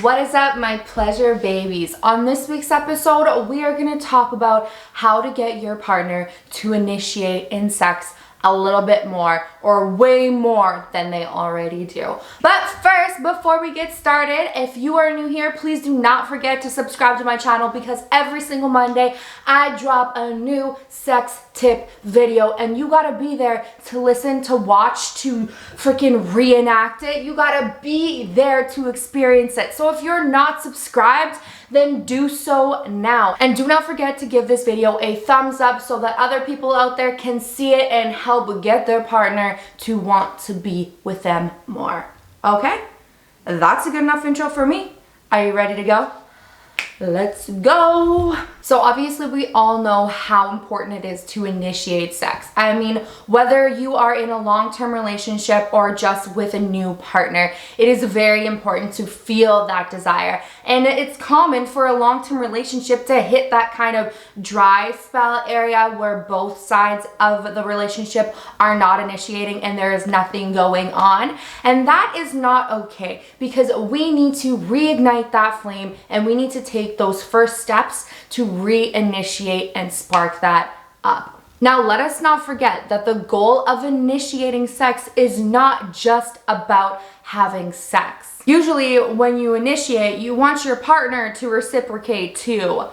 What is up, my pleasure babies? On this week's episode, we are going to talk about how to get your partner to initiate in sex a little bit more or way more than they already do. But first, before we get started, if you are new here, please do not forget to subscribe to my channel because every single Monday I drop a new sex tip video and you gotta be there to listen, to watch, to freaking reenact it. You gotta be there to experience it. So if you're not subscribed, then do so now. And do not forget to give this video a thumbs up so that other people out there can see it and help get their partner to want to be with them more. Okay? That's a good enough intro for me. Are you ready to go? Let's go. So obviously we all know how important it is to initiate sex. I mean, whether you are in a long-term relationship or just with a new partner, it is very important to feel that desire. And it's common for a long-term relationship to hit that kind of dry spell area where both sides of the relationship are not initiating and there is nothing going on. And that is not okay because we need to reignite that flame and we need to take those first steps to reinitiate and spark that up. Now, let us not forget that the goal of initiating sex is not just about having sex. Usually, when you initiate, you want your partner to reciprocate too.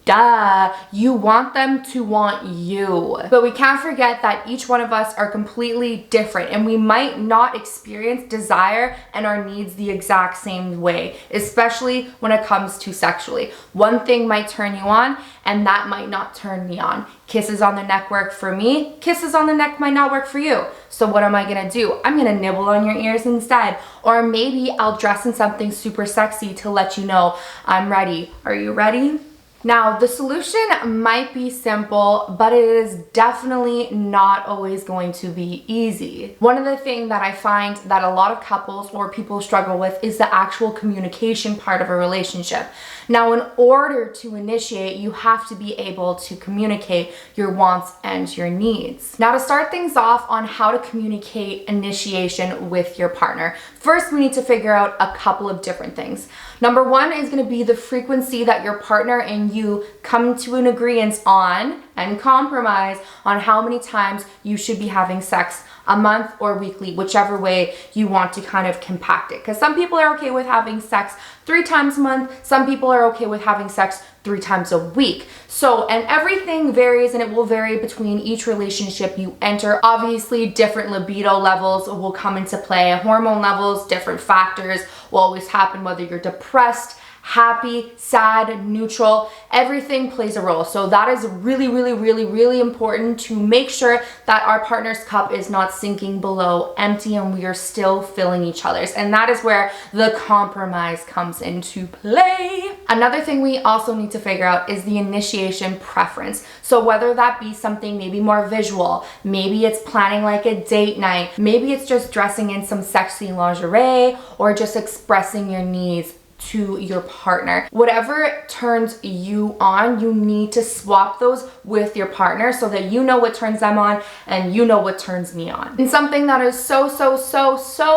Duh, you want them to want you. But we can't forget that each one of us are completely different and we might not experience desire and our needs the exact same way, especially when it comes to sexually. One thing might turn you on and that might not turn me on. Kisses on the neck work for me, kisses on the neck might not work for you. So what am I gonna do? I'm gonna nibble on your ears instead. Or maybe I'll dress in something super sexy to let you know I'm ready. Are you ready? Now, the solution might be simple, but it is definitely not always going to be easy. One of the things that I find that a lot of couples or people struggle with is the actual communication part of a relationship. Now, in order to initiate, you have to be able to communicate your wants and your needs. Now, to start things off on how to communicate initiation with your partner, first we need to figure out a couple of different things. Number one is going to be the frequency that your partner and you come to an agreement on and compromise on how many times you should be having sex a month or weekly, whichever way you want to kind of compact it. Because some people are okay with having sex 3 times a month. Some people are okay with having sex 3 times a week. So, and everything varies and it will vary between each relationship you enter. Obviously, different libido levels will come into play. Hormone levels, different factors will always happen, whether you're depressed, happy, sad, neutral, everything plays a role. So that is really important to make sure that our partner's cup is not sinking below empty and we are still filling each other's. And that is where the compromise comes into play. Another thing we also need to figure out is the initiation preference. So whether that be something maybe more visual, maybe it's planning like a date night, maybe it's just dressing in some sexy lingerie or just expressing your needs to your partner. Whatever turns you on, you need to swap those with your partner so that you know what turns them on and you know what turns me on. And something that is so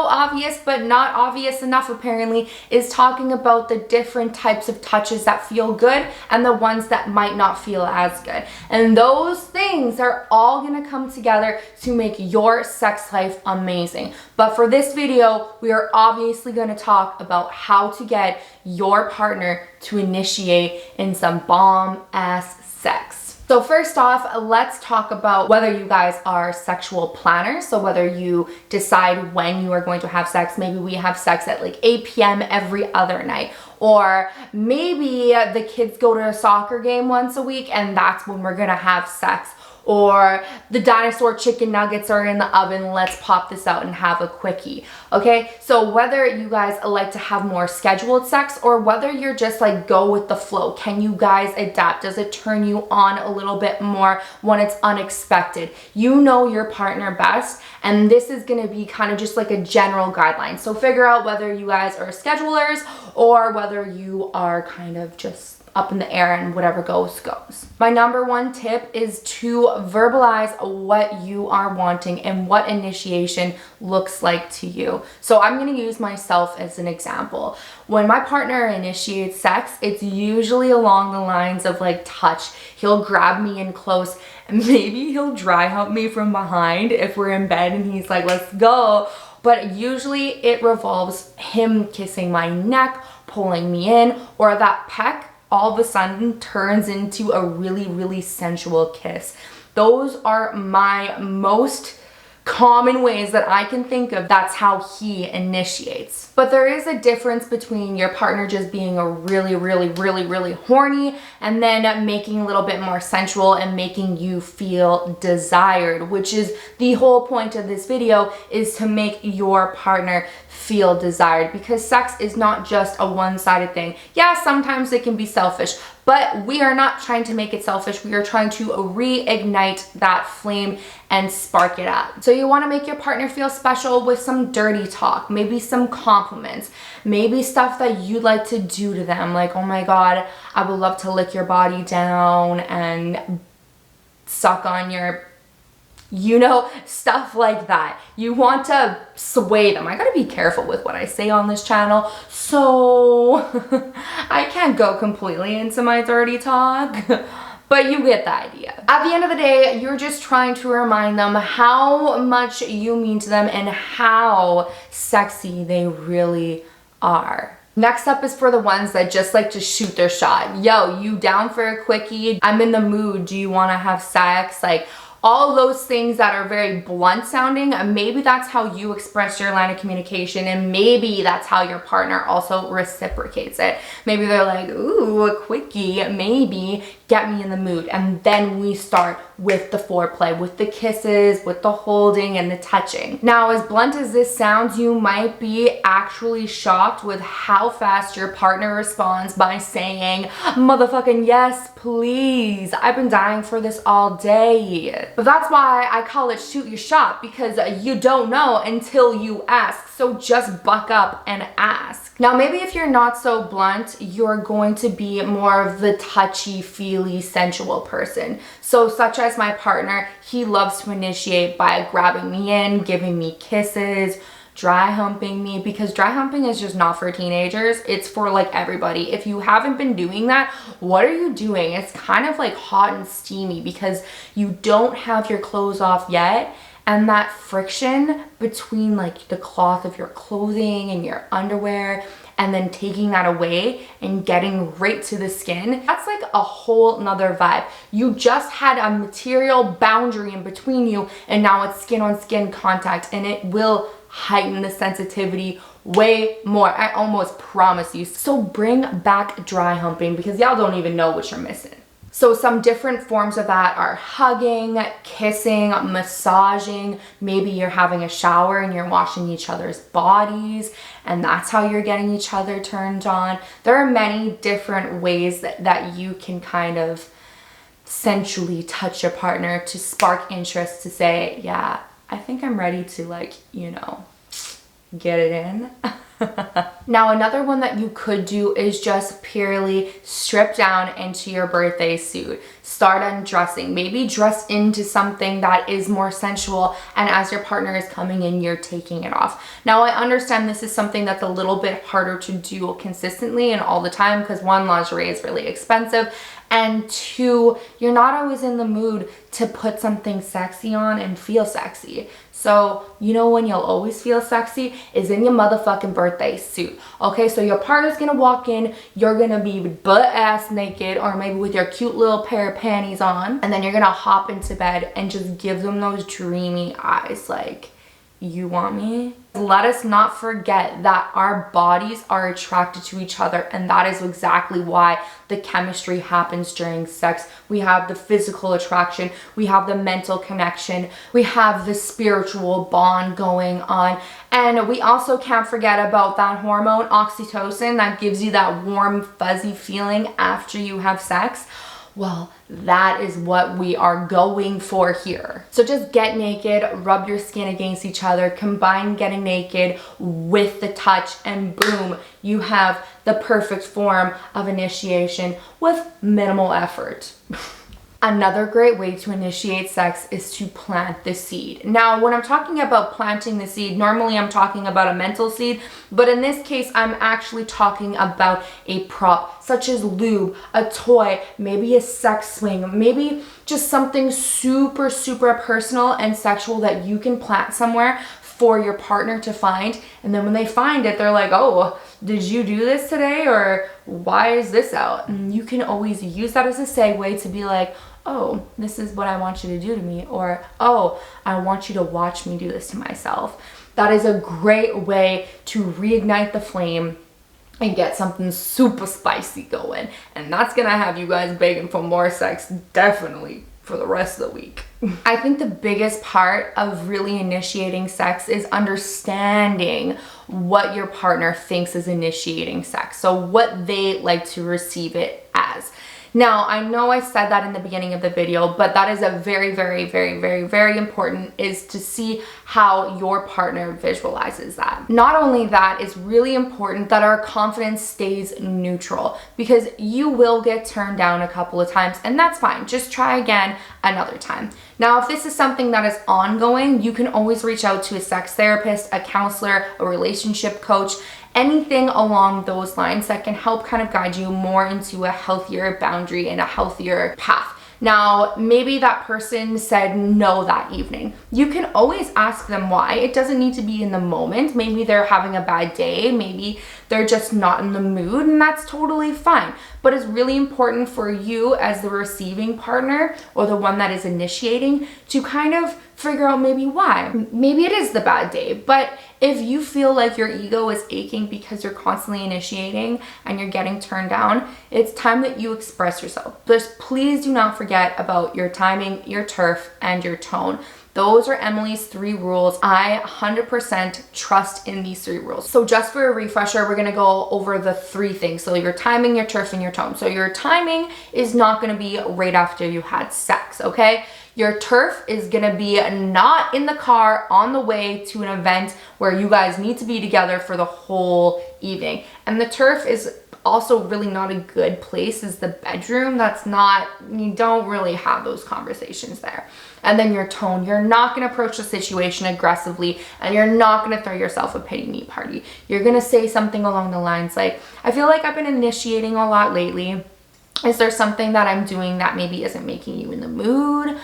obvious but not obvious enough apparently is talking about the different types of touches that feel good and the ones that might not feel as good. And those things are all gonna come together to make your sex life amazing. But for this video, we are obviously gonna talk about how to get your partner to initiate in some bomb-ass sex. So first off, let's talk about whether you guys are sexual planners. So whether you decide when you are going to have sex, maybe we have sex at like 8 p.m. every other night. Or maybe the kids go to a soccer game once a week and that's when we're gonna have sex. Or the dinosaur chicken nuggets are in the oven, let's pop this out and have a quickie. Okay, so whether you guys like to have more scheduled sex or whether you're just like go with the flow, can you guys adapt? Does it turn you on a little bit more when it's unexpected? You know your partner best, and this is gonna be kind of just like a general guideline. So figure out whether you guys are schedulers or whether you are kind of just up in the air and whatever goes goes. My number one tip is to verbalize what you are wanting and what initiation looks like to you. So I'm going to use myself as an example. When my partner initiates sex, it's usually along the lines of like touch. He'll grab me in close and maybe he'll dry hump me from behind if we're in bed and he's like, let's go. But usually it revolves him kissing my neck, pulling me in, or that peck all of a sudden turns into a really, really sensual kiss. Those are my most common ways that I can think of. That's how he initiates. But there is a difference between your partner just being a really, really, really, really horny and then making a little bit more sensual and making you feel desired, which is the whole point of this video, is to make your partner feel desired, because sex is not just a one-sided thing. Yeah, sometimes it can be selfish, but we are not trying to make it selfish. We are trying to reignite that flame and spark it up. So you want to make your partner feel special with some dirty talk, maybe some compliments, maybe stuff that you like to do to them, like, oh my God, I would love to lick your body down and suck on your, you know, stuff like that. You want to sway them. I gotta be careful with what I say on this channel, so I can't go completely into my dirty talk, but you get the idea. At the end of the day, you're just trying to remind them how much you mean to them and how sexy they really are. Next up is for the ones that just like to shoot their shot. Yo, you down for a quickie? I'm in the mood. Do you want to have sex? Like, all those things that are very blunt sounding, maybe that's how you express your line of communication, and maybe that's how your partner also reciprocates it. Maybe they're like, ooh, a quickie, maybe get me in the mood. And then we start with the foreplay, with the kisses, with the holding and the touching. Now, as blunt as this sounds, you might be actually shocked with how fast your partner responds by saying, motherfucking yes, please. I've been dying for this all day. But that's why I call it shoot your shot, because you don't know until you ask. So just buck up and ask. Now, maybe if you're not so blunt, you're going to be more of the touchy-feely, sensual person. So such as my partner, he loves to initiate by grabbing me in, giving me kisses, dry humping me, because dry humping is just not for teenagers. It's for like everybody. If you haven't been doing that, what are you doing? It's kind of like hot and steamy because you don't have your clothes off yet. And that friction between like the cloth of your clothing and your underwear, and then taking that away and getting right to the skin, that's like a whole nother vibe. You just had a material boundary in between you, and now it's skin on skin contact, and it will heighten the sensitivity way more. I almost promise you. So bring back dry humping, because y'all don't even know what you're missing. So some different forms of that are hugging, kissing, massaging. Maybe you're having a shower and you're washing each other's bodies, and that's how you're getting each other turned on. There are many different ways that you can kind of sensually touch your partner to spark interest, to say, yeah, I think I'm ready to, like, you know, get it in. Now, another one that you could do is just purely strip down into your birthday suit. Start undressing. Maybe dress into something that is more sensual, and as your partner is coming in, you're taking it off. Now, I understand this is something that's a little bit harder to do consistently and all the time, because one, lingerie is really expensive, and two, you're not always in the mood to put something sexy on and feel sexy. So, you know when you'll always feel sexy is in your motherfucking birthday suit. Okay, so your partner's gonna walk in, you're gonna be butt ass naked, or maybe with your cute little pair of panties on, and then you're gonna hop into bed and just give them those dreamy eyes like, you want me? Let us not forget that our bodies are attracted to each other, and that is exactly why the chemistry happens during sex. We have the physical attraction, we have the mental connection, we have the spiritual bond going on, and we also can't forget about that hormone oxytocin that gives you that warm, fuzzy feeling after you have sex. Well, that is what we are going for here. So just get naked, rub your skin against each other, combine getting naked with the touch, and boom, you have the perfect form of initiation with minimal effort. Another great way to initiate sex is to plant the seed. Now, when I'm talking about planting the seed, normally I'm talking about a mental seed, but in this case, I'm actually talking about a prop, such as lube, a toy, maybe a sex swing, maybe just something super, super personal and sexual that you can plant somewhere for your partner to find. And then when they find it, they're like, oh, did you do this today? Or why is this out? And you can always use that as a segue to be like, oh, this is what I want you to do to me. Or, oh, I want you to watch me do this to myself. That is a great way to reignite the flame and get something super spicy going. And that's gonna have you guys begging for more sex, definitely, for the rest of the week. I think the biggest part of really initiating sex is understanding what your partner thinks is initiating sex. So what they like to receive it as. Now, I know I said that in the beginning of the video, but that is a very, very, very, very, very important, is to see how your partner visualizes that. Not only that, it's really important that our confidence stays neutral, because you will get turned down a couple of times, and that's fine. Just try again another time. Now, if this is something that is ongoing, you can always reach out to a sex therapist, a counselor, a relationship coach, anything along those lines that can help kind of guide you more into a healthier boundary and a healthier path. Now, maybe that person said no that evening. You can always ask them why. It doesn't need to be in the moment. Maybe they're having a bad day. Maybe they're just not in the mood, and that's totally fine. But it's really important for you as the receiving partner, or the one that is initiating, to kind of figure out maybe why. Maybe it is the bad day, but if you feel like your ego is aching because you're constantly initiating and you're getting turned down, it's time that you express yourself. Just please do not forget about your timing, your turf, and your tone. Those are Emily's 3 rules. I 100% trust in these 3 rules. So just for a refresher, we're gonna go over the 3 things. So your timing, your turf, and your tone. So your timing is not gonna be right after you had sex, okay? Your turf is gonna be not in the car on the way to an event where you guys need to be together for the whole evening. And the turf is also really not a good place is the bedroom. That's not, you don't really have those conversations there. And then your tone, you're not gonna approach the situation aggressively, and you're not gonna throw yourself a pity meat party. You're gonna say something along the lines like, I feel like I've been initiating a lot lately. Is there something that I'm doing that maybe isn't making you in the mood?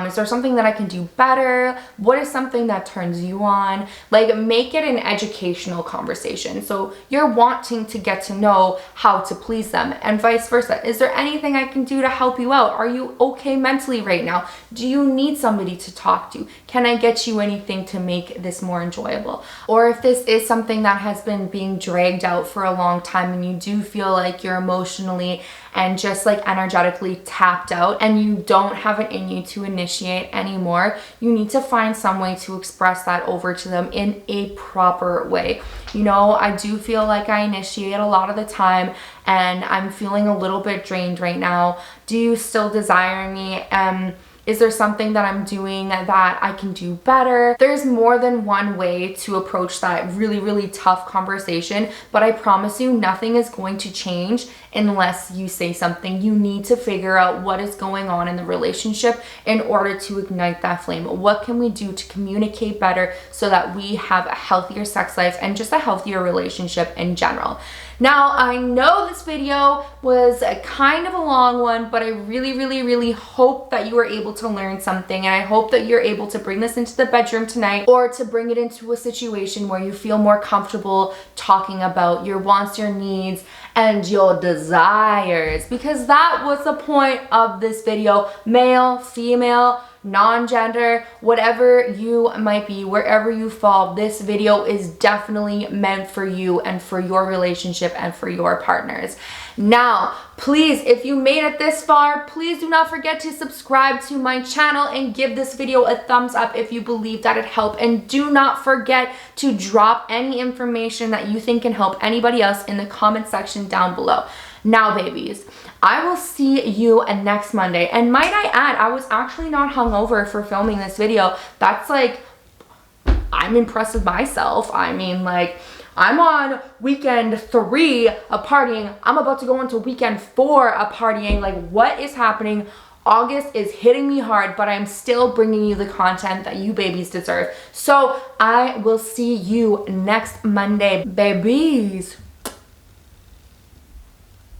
Is there something that I can do better? What is something that turns you on? Like, make it an educational conversation. So you're wanting to get to know how to please them, and vice versa. Is there anything I can do to help you out? Are you okay mentally right now? Do you need somebody to talk to? Can I get you anything to make this more enjoyable? Or if this is something that has been being dragged out for a long time, and you do feel like you're emotionally and just like energetically tapped out, and you don't have it in you to initiate anymore, you need to find some way to express that over to them in a proper way. You know, I do feel like I initiate a lot of the time, and I'm feeling a little bit drained right now. Do you still desire me? Is there something that I'm doing that I can do better? There's more than one way to approach that really, really tough conversation, but I promise you nothing is going to change unless you say something. You need to figure out what is going on in the relationship in order to ignite that flame. What can we do to communicate better so that we have a healthier sex life and just a healthier relationship in general? Now, I know this video was a kind of a long one, but I really, really, really hope that you were able to learn something, and I hope that you're able to bring this into the bedroom tonight, or to bring it into a situation where you feel more comfortable talking about your wants, your needs, and your desires, because that was the point of this video. Male, female, non-gender, whatever you might be, wherever you fall, this video is definitely meant for you and for your relationship and for your partners. Now, please, if you made it this far, please do not forget to subscribe to my channel and give this video a thumbs up if you believe that it helped. And do not forget to drop any information that you think can help anybody else in the comment section down below. Now, babies, I will see you next Monday. And might I add, I was actually not hungover for filming this video. That's like, I'm impressed with myself. I mean, like, I'm on weekend 3 of partying. I'm about to go into weekend 4 of partying. Like, what is happening? August is hitting me hard, but I'm still bringing you the content that you babies deserve. So I will see you next Monday, babies.